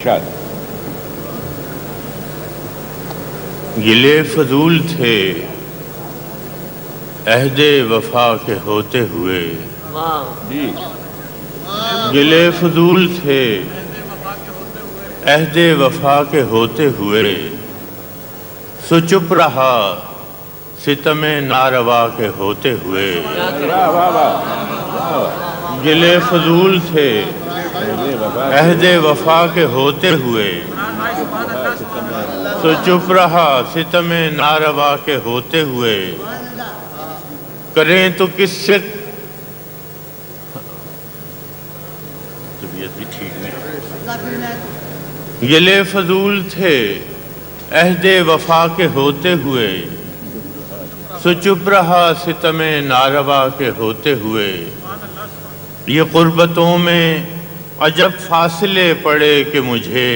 ارشاد گلے فضول تھے عہد وفا کے ہوتے ہوئے، جی گلے فضول تھے عہد وفا کے ہوتے ہوئے، سو چپ رہا ستم ناروا کے ہوتے ہوئے۔ واہ واہ واہ، گلے فضول تھے عہد وفا کے ہوتے ہوئے، سو چپ رہا ستم ناروا کے ہوتے ہوئے۔ کریں تو کس سے طبیعت بھی ٹھیک نہیں۔ گلے فضول تھے عہد وفا کے ہوتے ہوئے، سو چپ رہا ستم ناروا کے ہوتے ہوئے۔ یہ قربتوں میں عجب فاصلے پڑے کہ مجھے،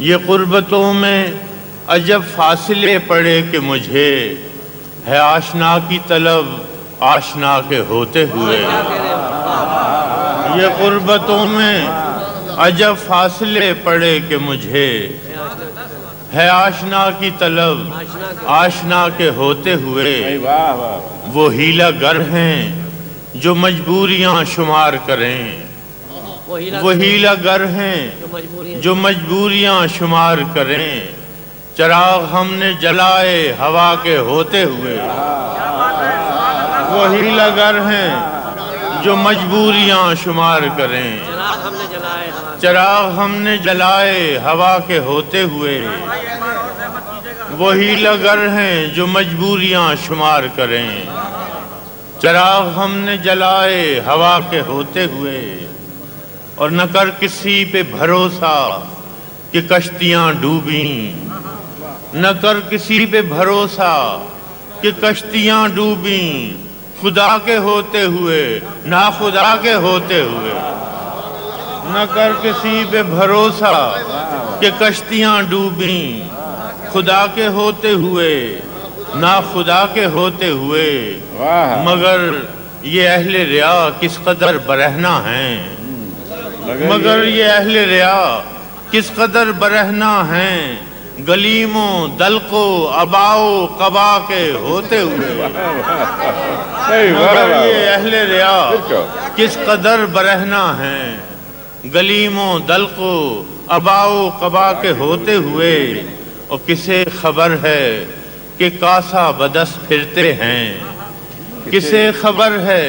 یہ قربتوں میں عجب فاصلے پڑے کہ مجھے، ہے آشنا کی طلب آشنا کے ہوتے ہوئے۔ یہ قربتوں میں عجب فاصلے پڑے کہ مجھے، ہے آشنا کی طلب آشنا کے ہوتے ہوئے۔ واہ واہ، وہ ہیلا گر ہیں جو مجبوریاں شمار کریں، وہ ہیلا گر ہیں جو مجبوریاں شمار کریں۔ چراغ ہم نے جلائے ہوا کے ہوتے ہوئے، وہ ہیلا گر ہیں جو مجبوریاں شمار کریں۔ چراغ ہم نے جلائے ہوا کے ہوتے ہوئے، وہ ہیلا گر ہیں جو مجبوریاں شمار کریں۔ چراغ ہم نے جلائے ہوا کے ہوتے ہوئے، اور نہ کر کسی پہ بھروسہ کہ کشتیاں ڈوبیں، نہ کر کسی پہ بھروسہ کہ کشتیاں ڈوبیں، خدا کے ہوتے ہوئے نا خدا کے ہوتے ہوئے۔ نہ کر کسی پہ بھروسہ کہ کشتیاں ڈوبیں، خدا کے ہوتے ہوئے نا خدا کے ہوتے ہوئے۔ مگر یہ اہل ریا کس قدر برہنہ ہیں، مگر یہ اہل ریا کس قدر برہنہ ہیں، گلیموں دلقو اباؤ قبا کے ہوتے ہوئے۔ مگر یہ اہل ریا کس قدر برہنہ ہیں، گلیموں دلقو اباؤ قبا کے ہوتے ہوئے۔ اور کسے خبر ہے کہ کاسا بدس پھرتے ہیں، کسے خبر ہے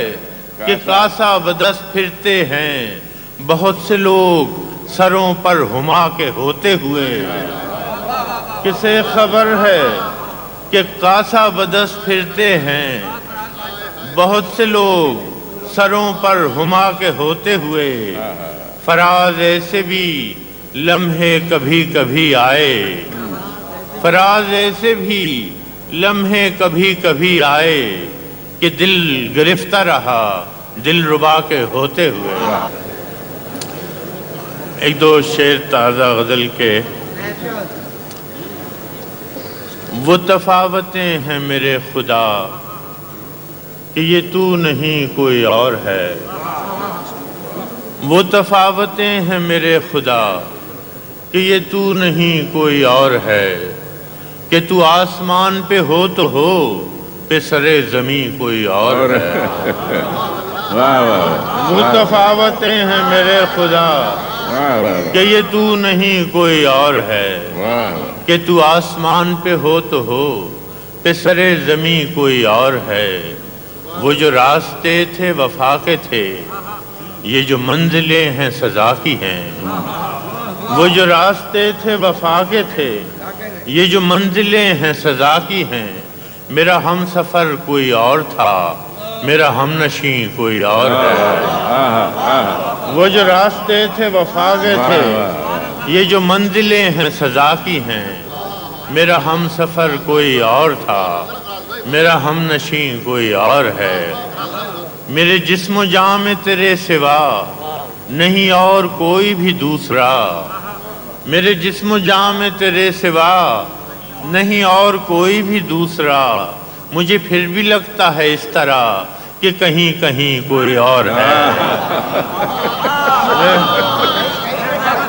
کہ کاسا بدس پھرتے ہیں، بہت سے لوگ سروں پر ہما کے ہوتے ہوئے۔ کسے خبر ہے کہ کاسا بدس پھرتے ہیں، بہت سے لوگ سروں پر ہما کے ہوتے ہوئے۔ فراز ایسے بھی لمحے کبھی کبھی آئے، فراز ایسے بھی لمحے کبھی کبھی آئے، کہ دل گرفتہ رہا دل ربا کے ہوتے ہوئے۔ ایک دو شعر تازہ غزل کے۔ وہ تفاوتیں ہیں میرے خدا کہ یہ تو نہیں کوئی اور ہے، وہ تفاوتیں ہیں میرے خدا کہ یہ تو نہیں کوئی اور ہے، کہ تو آسمان پہ ہو تو ہو پہ سرے زمین کوئی اور ہے۔ وہ تفاوتیں ہیں میرے خدا کہ یہ تو نہیں کوئی اور ہے، کہ تو آسمان پہ ہو تو ہو پہ سرے زمین کوئی اور ہے۔ وہ جو راستے تھے وفا کے تھے، یہ جو منزلیں ہیں سزا کی ہیں۔ وہ جو راستے تھے وفا کے تھے، یہ جو منزلیں ہیں سزا کی ہیں۔ میرا ہم سفر کوئی اور تھا، میرا ہم نشیں کوئی اور ہے۔ وہ جو راستے تھے وفا کے تھے، یہ جو منزلیں ہیں سزا کی ہیں۔ میرا ہم سفر کوئی اور تھا، میرا ہم نشیں کوئی اور ہے۔ میرے جسم و جاں میں تیرے سوا نہیں اور کوئی بھی دوسرا، میرے جسم و جاں میں تیرے سوا نہیں اور کوئی بھی دوسرا۔ مجھے پھر بھی لگتا ہے اس طرح کہ کہیں کہیں کوئی اور ہے۔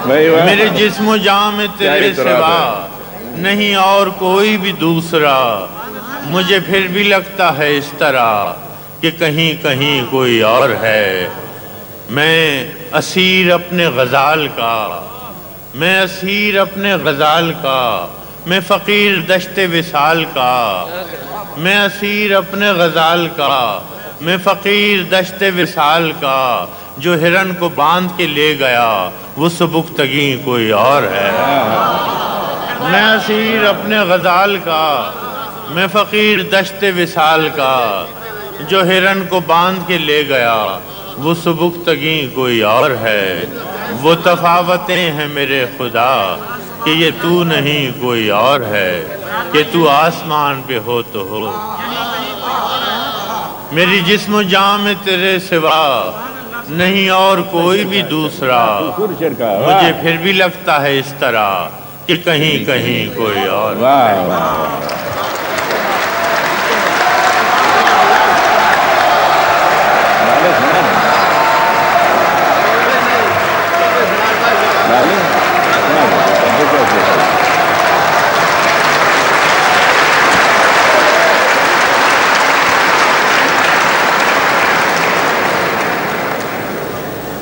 میرے جسم و جاں میں تیرے سوا نہیں اور کوئی بھی دوسرا، مجھے پھر بھی لگتا ہے اس طرح کہ کہیں کہیں کوئی اور ہے۔ میں اسیر اپنے غزال کا، میں اسیر اپنے غزال کا، میں فقیر دشت وصال کا، میں اسیر اپنے غزال کا، میں فقیر دشت وصال کا، جو ہرن کو باندھ کے لے گیا وہ سبکتگی کوئی اور ہے۔ میں اسیر اپنے غزال کا، میں فقیر دشت وصال کا، جو ہرن کو باندھ کے لے گیا وہ سبکتگی کوئی اور ہے۔ وہ تفاوتیں ہیں میرے خدا کہ یہ تو نہیں کوئی اور ہے، کہ تو آسمان پہ ہو تو ہو۔ میری جسم و جاں میں تیرے سوا نہیں اور کوئی بھی دوسرا، مجھے پھر بھی لگتا ہے اس طرح کہ کہیں کہیں کوئی اور۔ واہ واہ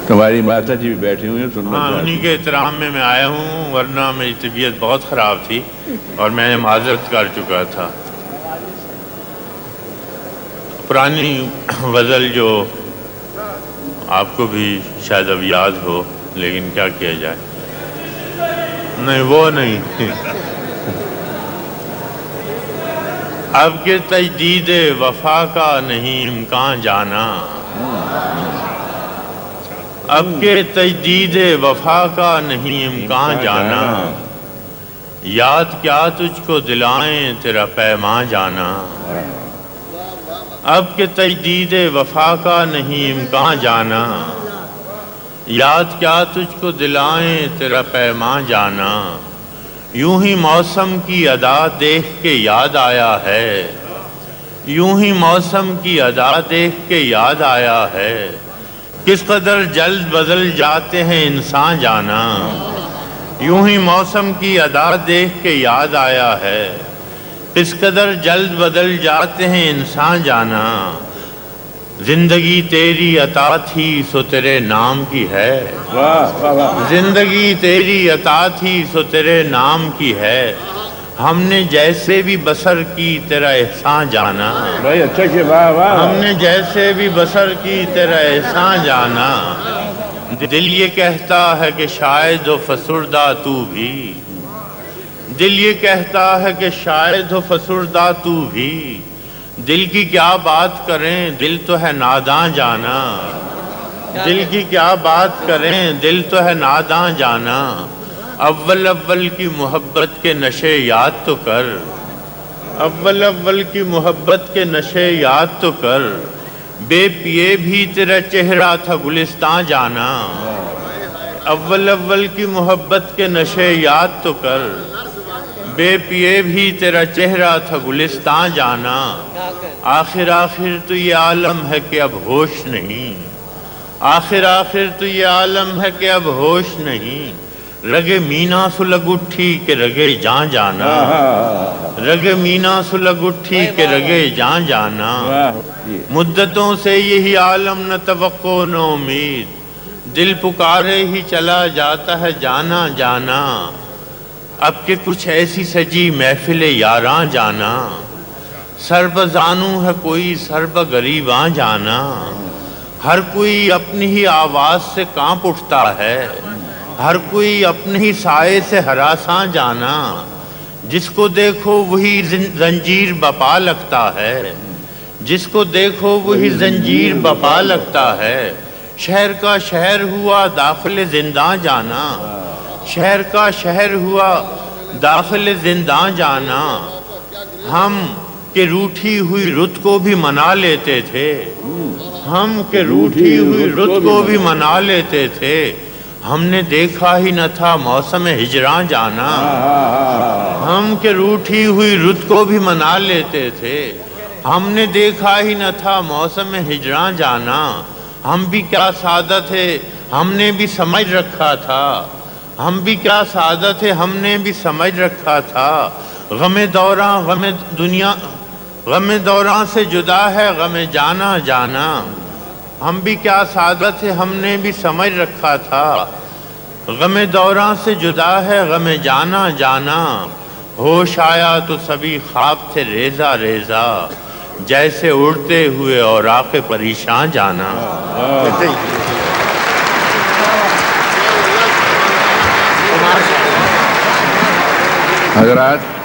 تمہاری ماتا جی بھی بیٹھی ہوئی ہیں، سننا ہاں، انہی کے احترام میں آیا ہوں، ورنہ میری طبیعت بہت خراب تھی اور میں نے معذرت کر چکا تھا۔ پرانی غزل جو آپ کو بھی شاید اب یاد ہو، لیکن کیا کیا جائے، نہیں وہ نہیں۔ اب کے تجدید وفا کا نہیں امکان جانا، اب کے تجدید وفا کا نہیں امکان جانا، یاد کیا تجھ کو دلائیں تیرا پیمان جانا۔ اب کے تجدید وفا کا نہیں امکان جانا، یاد کیا تجھ کو دلائیں تیرا پیمان جانا۔ یوں ہی موسم کی ادا دیکھ کے یاد آیا ہے، یوں ہی موسم کی ادا دیکھ کے یاد آیا ہے، کس قدر جلد بدل جاتے ہیں انسان جانا۔ یوں ہی موسم کی ادا دیکھ کے یاد آیا ہے، کس قدر جلد بدل جاتے ہیں انسان جانا۔ زندگی تیری عطا تھی سو تیرے نام کی ہے، زندگی تیری عطا تھی سو تیرے نام کی ہے، ہم نے جیسے بھی بسر کی تیرا احسان جانا۔ بھائی اچھا کہ واہ واہ، ہم نے جیسے بھی بسر کی تیرا احسان جانا۔ دل یہ کہتا ہے کہ شاید ہو فسردہ تو بھی، دل یہ کہتا ہے کہ شاید ہو فسردہ تو بھی، دل کی کیا بات کریں دل تو ہے ناداں جانا، دل کی کیا بات کریں دل تو ہے ناداں جانا۔ اول اول کی محبت کے نشے یاد تو کر، اول اول کی محبت کے نشے یاد تو کر، بے پیے بھی تیرا چہرہ تھا گلستان جانا۔ اول اول کی محبت کے نشے یاد تو کر، بے پیے بھی تیرا چہرہ تھا گلستان جانا۔ آخر آخر تو یہ عالم ہے کہ اب ہوش نہیں، آخر آخر تو یہ عالم ہے کہ اب ہوش نہیں، رگے مینا سلگ اٹھی کہ رگے جان جانا، رگے مینا سلگ اٹھی کہ رگے جان جانا۔ مدتوں سے یہی عالم نہ توقع نہ امید، دل پکارے ہی چلا جاتا ہے جانا جانا۔ اب کہ کچھ ایسی سجی محفل یاراں جانا، سرب زانو ہے کوئی سرب غریباں جانا، ہر کوئی اپنی ہی آواز سے کانپ اٹھتا ہے، ہر کوئی اپنے ہی سائے سے ہراساں جانا، جس کو دیکھو وہی زنجیر بپا لگتا ہے، جس کو دیکھو وہی زنجیر بپا لگتا ہے۔ شہر کا شہر ہوا داخل زنداں جانا، شہر کا شہر ہوا داخل زنداں جانا، ہم کہ روٹھی ہوئی رت کو بھی منا لیتے تھے، ہم کہ روٹھی ہوئی رت کو بھی منا لیتے تھے، ہم نے دیکھا ہی نہ تھا موسم ہجراں جانا، ہم کہ روٹھی ہوئی رت کو بھی منا لیتے تھے، ہم نے دیکھا ہی نہ تھا موسم ہجراں جانا۔ ہم بھی کیا سادہ تھے، ہم نے بھی سمجھ رکھا تھا، ہم بھی کیا سعادت ہے ہم نے بھی سمجھ رکھا تھا، غم دوراں غم دنیا، غم دوراں سے جدا ہے غم جانا جانا. ہم بھی کیا سعادت ہے ہم نے بھی سمجھ رکھا تھا، غم دوراں سے جدا ہے غم جانا جانا. ہوش آیا تو سبھی خواب تھے ریزہ ریزہ، جیسے اڑتے ہوئے اوراق پریشان جانا. حضرات